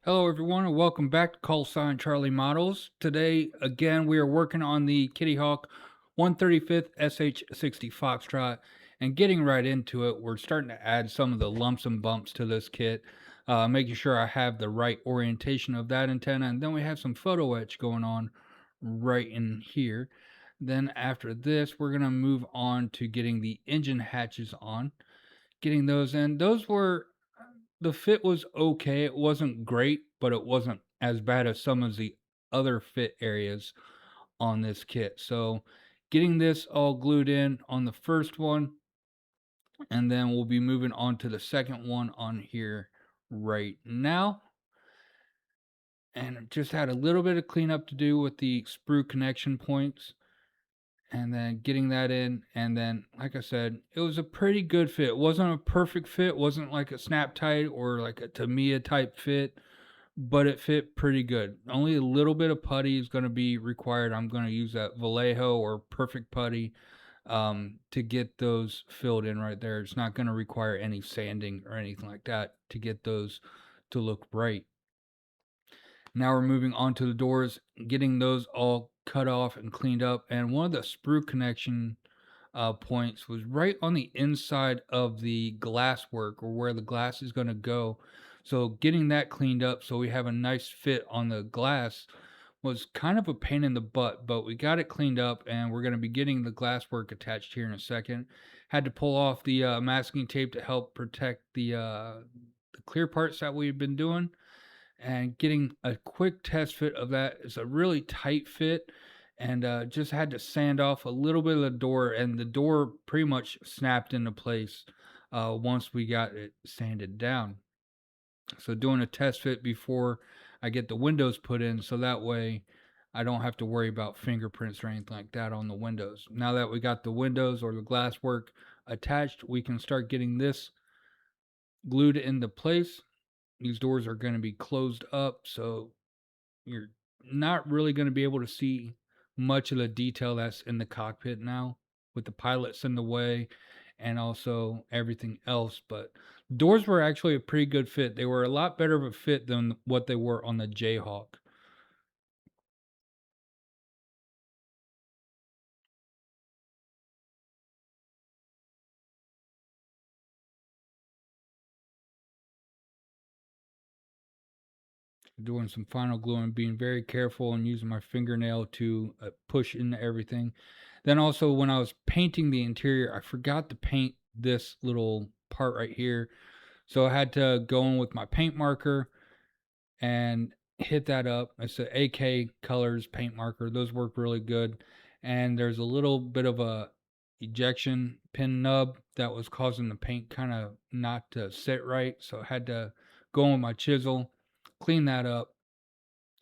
Hello, everyone, and welcome back to Call Sign Charlie Models. Today, again, we are working on the Kitty Hawk 135th SH-60 Foxtrot, and getting right into it, we're starting to add some of the lumps and bumps to this kit, making sure I have the right orientation of that antenna, and then we have some photo etch going on right in here. Then after this, we're going to move on to getting the engine hatches on, getting those in. The fit was okay. It wasn't great, but it wasn't as bad as some of the other fit areas on this kit. So, getting this all glued in on the first one, and then we'll be moving on to the second one on here right now. And it just had a little bit of cleanup to do with the sprue connection points, and then getting that in. And then, like I said, it was a pretty good fit. It wasn't a perfect fit, wasn't like a snap tight or like a Tamiya type fit, but it fit pretty good. Only a little bit of putty is going to be required. I'm going to use that Vallejo or Perfect Putty to get those filled in right there. It's not going to require any sanding or anything like that to get those to look right. Now we're moving on to the doors, getting those all cut off and cleaned up. And one of the sprue connection points was right on the inside of the glass work or where the glass is going to go. So getting that cleaned up so we have a nice fit on the glass was kind of a pain in the butt, but we got it cleaned up and we're going to be getting the glass work attached here in a second. Had to pull off the masking tape to help protect the clear parts that we've been doing, and getting a quick test fit of that is a really tight fit, and just had to sand off a little bit of the door, and the door pretty much snapped into place once we got it sanded down. So doing a test fit before I get the windows put in, so that way I don't have to worry about fingerprints or anything like that on the windows. Now that we got the windows or the glass work attached, we can start getting this glued into place. These doors are going to be closed up, so you're not really going to be able to see much of the detail that's in the cockpit now with the pilots in the way and also everything else. But doors were actually a pretty good fit. They were a lot better of a fit than what they were on the Jayhawk. Doing some final gluing, being very careful and using my fingernail to push into everything. Then also when I was painting the interior, I forgot to paint this little part right here. So I had to go in with my paint marker and hit that up. It's a AK Colors paint marker. Those work really good. And there's a little bit of a ejection pin nub that was causing the paint kind of not to sit right. So I had to go in with my chisel, clean that up,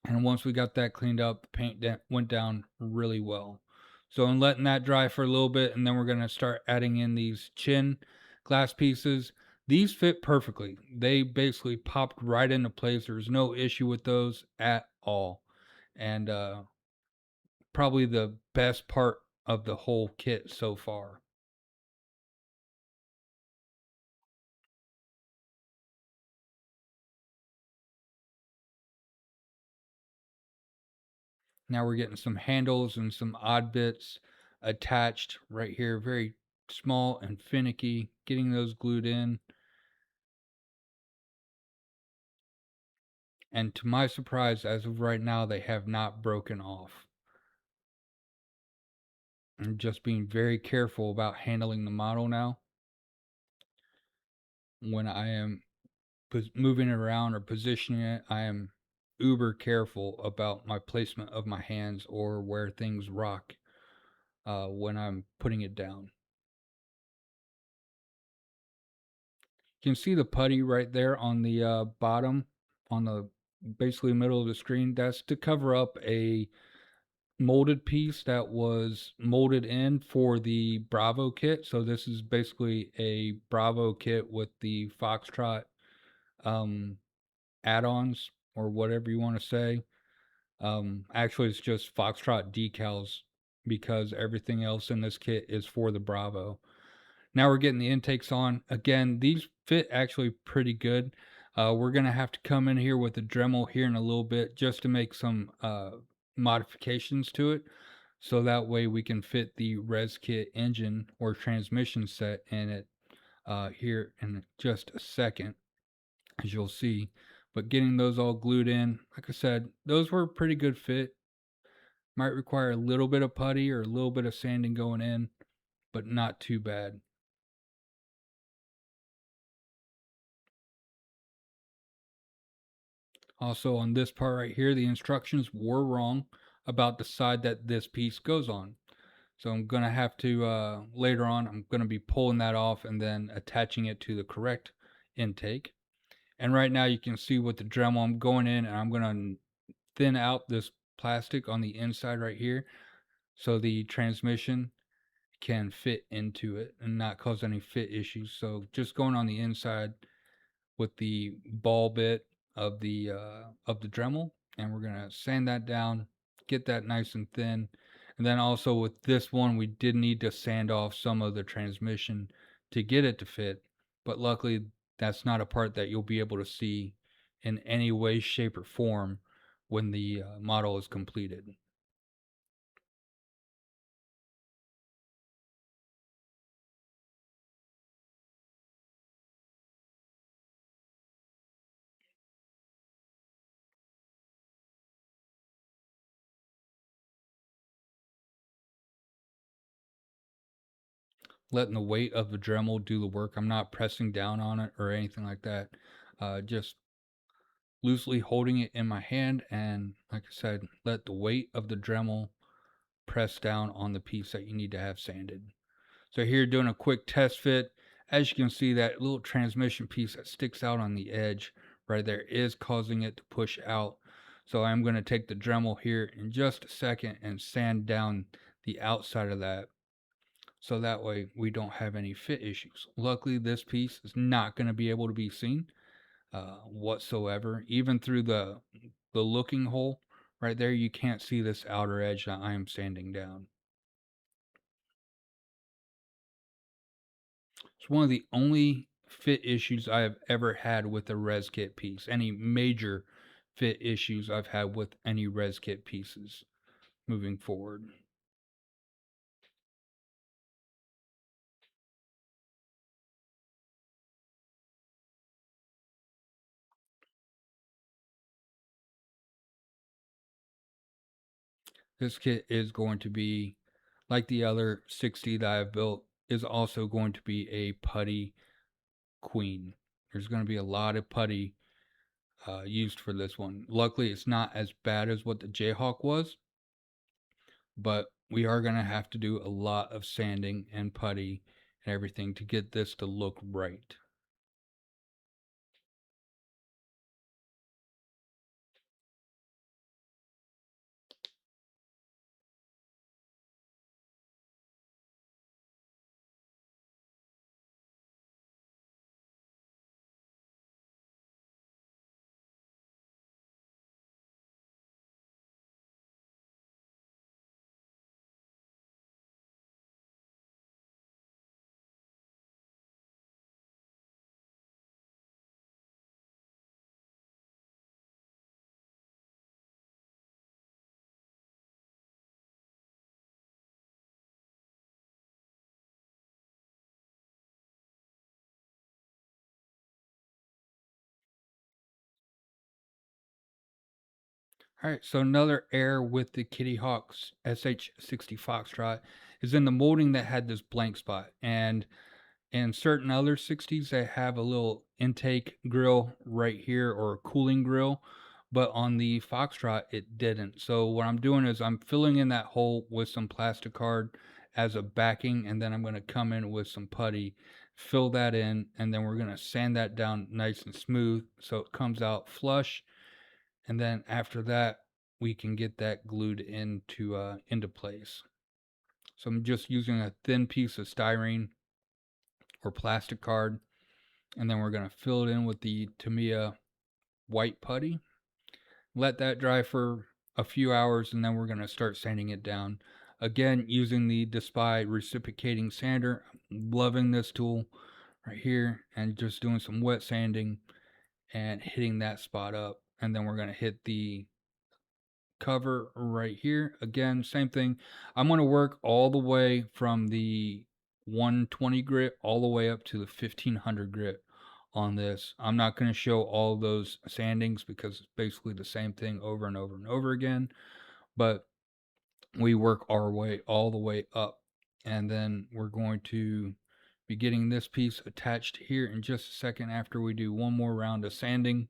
and once we got that cleaned up, the paint went down really well. So I'm letting that dry for a little bit, and then we're going to start adding in these chin glass pieces. These fit perfectly. They basically popped right into place. There's no issue with those at all. And probably the best part of the whole kit so far. Now we're getting some handles and some odd bits attached right here. Very small and finicky. Getting those glued in. And to my surprise, as of right now, they have not broken off. I'm just being very careful about handling the model now. When I am moving it around or positioning it, I am uber careful about my placement of my hands or where things rock when I'm putting it down. You can see the putty right there on the bottom, on the basically middle of the screen. That's to cover up a molded piece that was molded in for the Bravo kit. So this is basically a Bravo kit with the Foxtrot um, add-ons or whatever you want to say. Actually, it's just Foxtrot decals because everything else in this kit is for the Bravo. Now we're getting the intakes on. Again, these fit actually pretty good. We're gonna have to come in here with the Dremel here in a little bit just to make some modifications to it, so that way we can fit the res kit engine or transmission set in it here in just a second, as you'll see. But getting those all glued in, like I said, those were a pretty good fit. Might require a little bit of putty or a little bit of sanding going in, but not too bad. Also, on this part right here, the instructions were wrong about the side that this piece goes on. So I'm going to have to, later on, I'm going to be pulling that off and then attaching it to the correct intake. And right now you can see with the Dremel, I'm going in and I'm going to thin out this plastic on the inside right here so the transmission can fit into it and not cause any fit issues. So just going on the inside with the ball bit of the Dremel, and we're gonna sand that down, get that nice and thin. And then also with this one, we did need to sand off some of the transmission to get it to fit, but luckily that's not a part that you'll be able to see in any way, shape, or form when the model is completed. Letting the weight of the Dremel do the work. I'm not pressing down on it or anything like that. Just loosely holding it in my hand, and like I said, let the weight of the Dremel press down on the piece that you need to have sanded. So here, doing a quick test fit. As you can see, that little transmission piece that sticks out on the edge right there is causing it to push out. So I'm going to take the Dremel here in just a second and sand down the outside of that, so that way we don't have any fit issues. Luckily, this piece is not going to be able to be seen whatsoever. Even through the looking hole right there, you can't see this outer edge that I am sanding down. It's one of the only fit issues I have ever had with a res kit piece. Any major fit issues I've had with any res kit pieces moving forward. This kit is going to be, like the other 60 that I've built, is also going to be a putty queen. There's going to be a lot of putty used for this one. Luckily, it's not as bad as what the Jayhawk was, but we are going to have to do a lot of sanding and putty and everything to get this to look right. All right, so another error with the Kitty Hawk's SH-60 Foxtrot is in the molding that had this blank spot. And certain other 60s, they have a little intake grill right here or a cooling grill, but on the Foxtrot, it didn't. So what I'm doing is I'm filling in that hole with some plastic card as a backing, and then I'm going to come in with some putty, fill that in, and then we're going to sand that down nice and smooth so it comes out flush. And then after that, we can get that glued into place. So I'm just using a thin piece of styrene or plastic card, and then we're going to fill it in with the Tamiya white putty. Let that dry for a few hours, and then we're going to start sanding it down. Again, using the Despy reciprocating sander. I'm loving this tool right here, and just doing some wet sanding and hitting that spot up. And then we're going to hit the cover right here. Again, same thing. I'm going to work all the way from the 120 grit all the way up to the 1500 grit on this. I'm not going to show all those sandings because it's basically the same thing over and over and over again, but we work our way all the way up, and then we're going to be getting this piece attached here in just a second after we do one more round of sanding.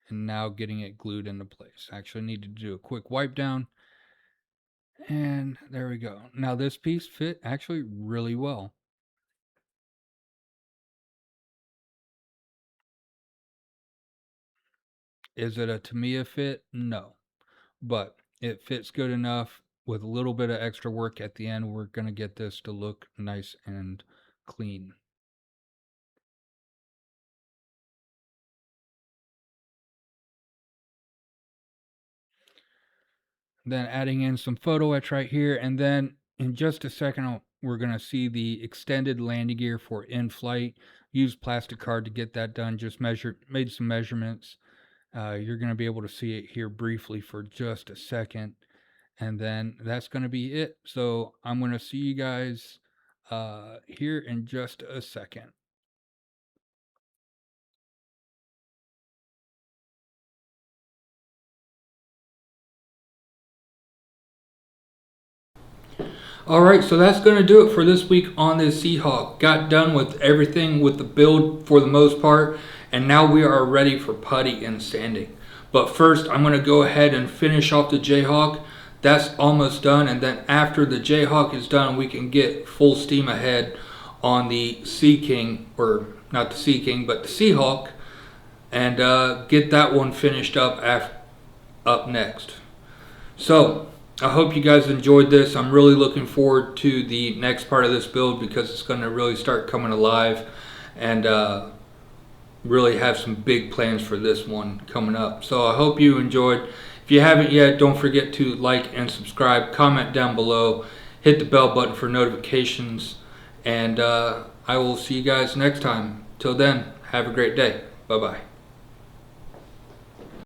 And now getting it glued into place. I actually need to do a quick wipe down. And there we go. Now this piece fit actually really well. Is it a Tamiya fit? No. But it fits good enough. With a little bit of extra work at the end, we're going to get this to look nice and clean. Then adding in some photo etch right here, and then in just a second we're going to see the extended landing gear for in-flight. Used plastic card to get that done. Just made some measurements. You're going to be able to see it here briefly for just a second, and then that's going to be it. So I'm going to see you guys here in just a second. Alright, so that's going to do it for this week on this Seahawk. Got done with everything with the build for the most part, and now we are ready for putty and sanding. But first, I'm going to go ahead and finish off the Jayhawk. That's almost done, and then after the Jayhawk is done, we can get full steam ahead on the Sea King, or not the Sea King, but the Seahawk, and get that one finished up next. So, I hope you guys enjoyed this. I'm really looking forward to the next part of this build because it's going to really start coming alive, and really have some big plans for this one coming up. So I hope you enjoyed. If you haven't yet, don't forget to like and subscribe, comment down below, hit the bell button for notifications, and I will see you guys next time. Till then, have a great day. Bye-bye.